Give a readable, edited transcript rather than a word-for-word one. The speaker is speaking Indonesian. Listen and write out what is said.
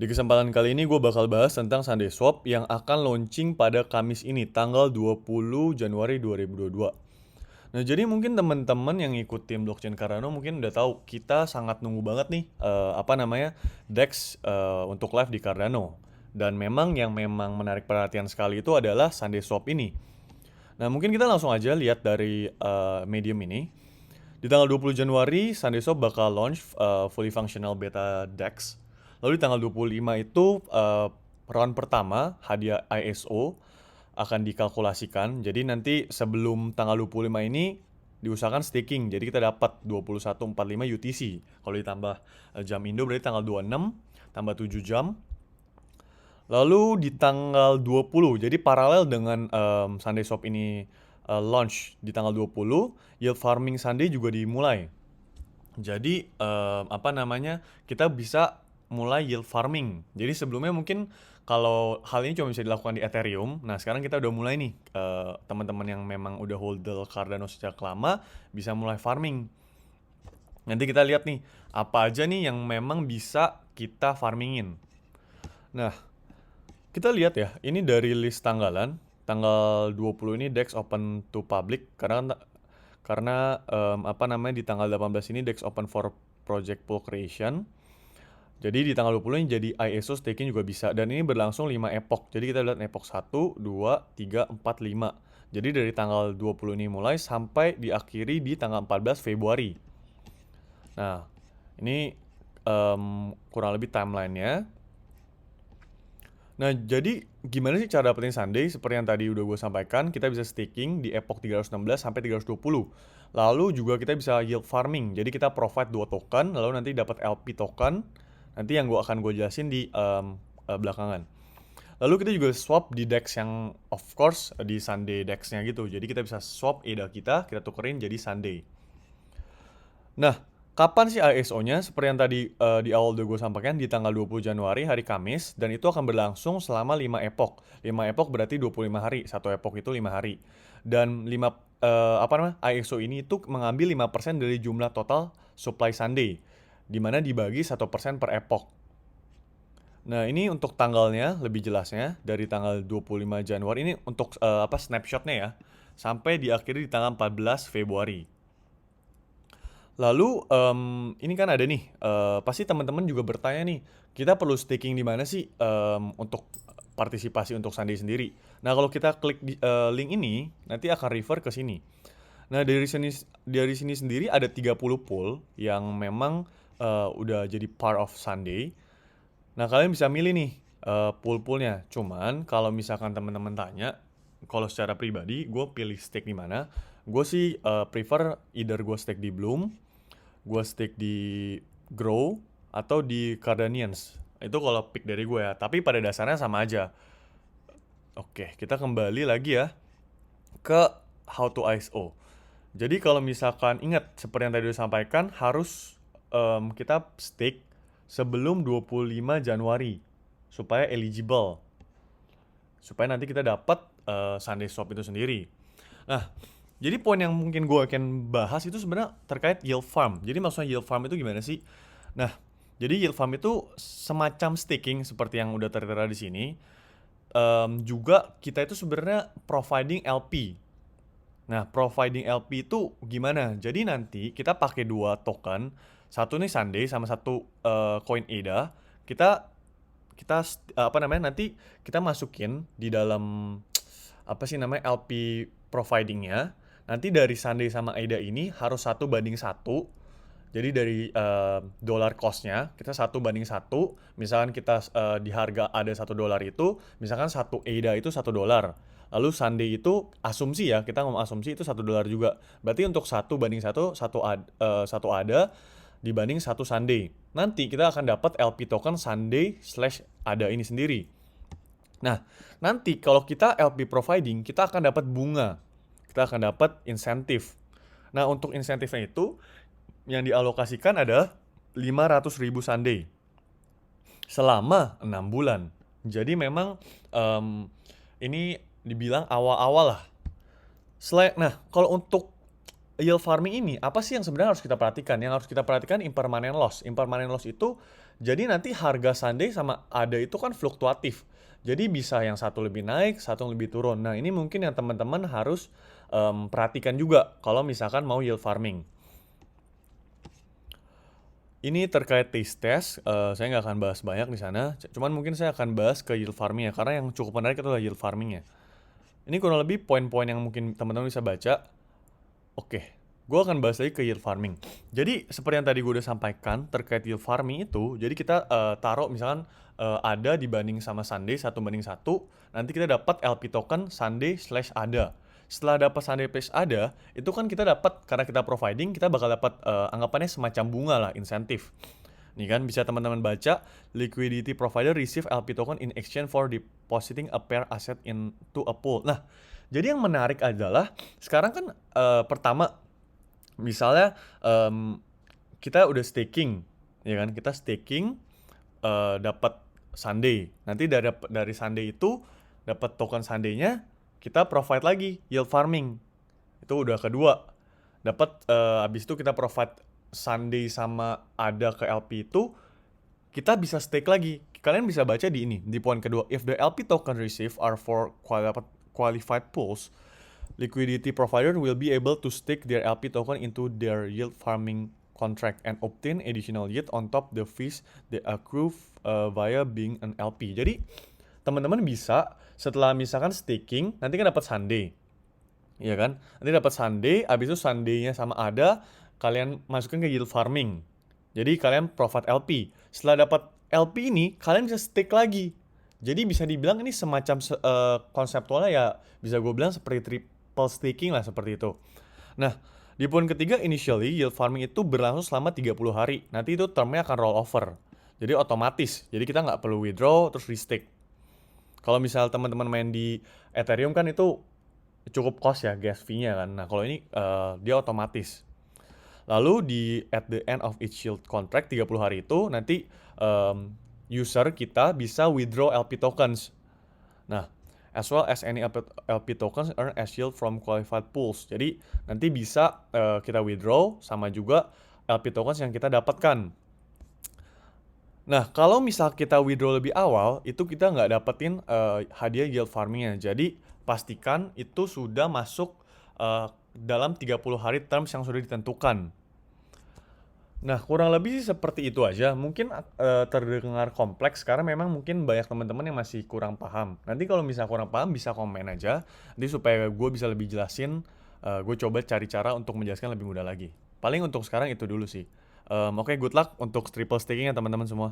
Di kesempatan kali ini gue bakal bahas tentang Sunday Swap yang akan launching pada Kamis ini, tanggal 20 Januari 2022. Nah, jadi mungkin teman-teman yang ngikutin blockchain Cardano mungkin udah tahu kita sangat nunggu banget nih DEX untuk live di Cardano. Dan memang menarik perhatian sekali itu adalah Sunday Swap ini. Nah, mungkin kita langsung aja lihat dari medium ini. Di tanggal 20 Januari, SundaeSwap bakal launch fully functional beta DEX. Lalu di tanggal 25 itu round pertama hadiah ISO akan dikalkulasikan. Jadi nanti sebelum tanggal 25 ini diusahakan staking. Jadi kita dapat 21.45 UTC. Kalau ditambah jam Indo berarti tanggal 26 tambah 7 jam. Lalu di tanggal 20, jadi paralel dengan SundaeSwap ini launch di tanggal 20, yield farming Sunday juga dimulai. Jadi kita bisa mulai yield farming. Jadi sebelumnya mungkin kalau hal ini cuma bisa dilakukan di Ethereum, nah sekarang kita udah mulai nih, teman-teman yang memang udah hodl Cardano sejak lama bisa mulai farming. Nanti kita lihat nih, apa aja nih yang memang bisa kita farmingin. Nah, kita lihat ya, ini dari list tanggalan. Tanggal 20 ini DEX open to public karena di tanggal 18 ini DEX open for project pool creation. Jadi di tanggal 20 ini jadi ISO staking juga bisa dan ini berlangsung 5 epoch. Jadi kita lihat epoch 1, 2, 3, 4, 5. Jadi dari tanggal 20 ini mulai sampai diakhiri di tanggal 14 Februari. Nah, ini kurang lebih timelinenya. Nah, jadi gimana sih cara dapetin Sunday? Seperti yang tadi udah gue sampaikan, kita bisa staking di epoch 316 sampai 320. Lalu juga kita bisa yield farming. Jadi kita provide 2 token, lalu nanti dapat LP token. Nanti yang gue jelasin di belakangan. Lalu kita juga swap di DEX yang of course di Sunday DEX-nya gitu. Jadi kita bisa swap ADA kita tukerin jadi Sunday. Nah, kapan sih ISO-nya? Seperti yang tadi di awal udah gue sampaikan, di tanggal 20 Januari, hari Kamis, dan itu akan berlangsung selama 5 epoch. 5 epoch berarti 25 hari, satu epoch itu 5 hari. Dan ISO ini itu mengambil 5% dari jumlah total supply Sunday, di mana dibagi 1% per epoch. Nah, ini untuk tanggalnya lebih jelasnya dari tanggal 25 Januari ini untuk snapshotnya ya, sampai diakhiri di tanggal 14 Februari. Lalu ini kan ada nih, pasti teman-teman juga bertanya nih, kita perlu staking di mana sih untuk partisipasi untuk Sunday sendiri. Nah, kalau kita klik di link ini, nanti akan refer ke sini. Nah, dari sini sendiri ada 30 pool yang memang udah jadi part of Sunday. Nah, kalian bisa milih nih pool-poolnya. Cuman kalau misalkan teman-teman tanya, kalau secara pribadi gue pilih stake di mana? Gue sih prefer either gue stake di Bloom, gue stake di Grow, atau di Cardanians. Itu kalau pick dari gue ya. Tapi pada dasarnya sama aja. Oke, kita kembali lagi ya ke how to ISO. Jadi kalau misalkan ingat seperti yang tadi disampaikan harus kita stake sebelum 25 Januari supaya eligible. Supaya nanti kita dapat Sunday Swap itu sendiri. Nah, jadi poin yang mungkin gue akan bahas itu sebenarnya terkait yield farm. Jadi maksudnya yield farm itu gimana sih? Nah, jadi yield farm itu semacam staking seperti yang udah tertera di sini. Juga kita itu sebenarnya providing LP. Nah, providing LP itu gimana? Jadi nanti kita pakai 2 token, satu nih Sunday sama satu coin ADA. Kita kita nanti kita masukin di dalam LP providingnya. Nanti dari Sunday sama ADA ini harus 1:1. Jadi dari dollar cost-nya kita 1:1. Misalkan kita di harga ada $1 itu, misalkan satu ADA itu $1. Lalu Sunday itu asumsi ya, kita ngomong asumsi itu $1 juga. Berarti untuk 1:1, satu ADA dibanding satu Sunday. Nanti kita akan dapat LP token Sunday/ADA ini sendiri. Nah, nanti kalau kita LP providing, kita akan dapat bunga. Kita akan dapat insentif. Nah, untuk insentifnya itu yang dialokasikan adalah 500.000 Sunday selama 6 bulan. Jadi memang ini dibilang awal-awal lah. Nah, kalau untuk yield farming ini, apa sih yang sebenarnya harus kita perhatikan? Yang harus kita perhatikan impermanent loss. Impermanent loss itu, jadi nanti harga Sunday sama ADA itu kan fluktuatif. Jadi bisa yang satu lebih naik, satu lebih turun. Nah, ini mungkin yang teman-teman harus perhatikan juga kalau misalkan mau yield farming. Ini terkait taste test, saya nggak akan bahas banyak di sana. Cuman mungkin saya akan bahas ke yield farming ya, karena yang cukup menarik itu adalah yield farming ya. Ini kurang lebih poin-poin yang mungkin teman-teman bisa baca. Oke, gue akan bahas lagi ke yield farming. Jadi seperti yang tadi gue udah sampaikan terkait yield farming itu, jadi kita taruh misalkan ADA dibanding sama Sunday 1:1, nanti kita dapat LP token Sunday/ADA. Setelah dapat Sunday/ADA, itu kan kita dapat, karena kita providing, kita bakal dapat anggapannya semacam bunga lah, insentif. Nih kan bisa teman-teman baca, liquidity provider receive LP token in exchange for depositing a pair asset into a pool. Nah, jadi yang menarik adalah sekarang kan pertama misalnya kita udah staking, ya kan? Kita staking dapat Sunday. Nanti dari Sunday itu dapat token Sunday-nya, kita provide lagi yield farming. Itu udah kedua. Dapat habis itu kita provide Sunday sama ADA ke LP itu, kita bisa stake lagi. Kalian bisa baca di ini, di poin kedua. If the LP token received are for qualified pools, liquidity provider will be able to stake their LP token into their yield farming contract and obtain additional yield on top the fees they accrue via being an LP. Jadi teman-teman bisa setelah misalkan staking, nanti kan dapat Sunday. Iya kan? Nanti dapat Sunday, habis itu Sunday-nya sama ada, kalian masukin ke yield farming. Jadi kalian provide LP. Setelah dapat LP ini, kalian bisa stake lagi. Jadi bisa dibilang ini semacam konseptualnya ya, bisa gue bilang seperti triple staking lah, seperti itu. Nah, di poin ketiga, initially yield farming itu berlangsung selama 30 hari. Nanti itu termnya akan roll over. Jadi otomatis. Jadi kita nggak perlu withdraw terus restake. Kalau misal teman-teman main di Ethereum kan itu cukup cost ya, gas fee-nya kan. Nah, kalau ini dia otomatis. Lalu at the end of each yield contract 30 hari itu nanti user kita bisa withdraw LP tokens. Nah, as well as any LP tokens earn as yield from qualified pools. Jadi nanti bisa kita withdraw sama juga LP tokens yang kita dapatkan. Nah, kalau misal kita withdraw lebih awal, itu kita nggak dapetin hadiah yield farmingnya. Jadi pastikan itu sudah masuk dalam 30 hari terms yang sudah ditentukan. Nah, kurang lebih sih seperti itu aja. Mungkin terdengar kompleks karena memang mungkin banyak teman-teman yang masih kurang paham. Nanti kalau misalnya kurang paham bisa komen aja. Nanti supaya gue bisa lebih jelasin, gue coba cari cara untuk menjelaskan lebih mudah lagi. Paling untuk sekarang itu dulu sih. Oke, good luck untuk triple staking ya teman-teman semua.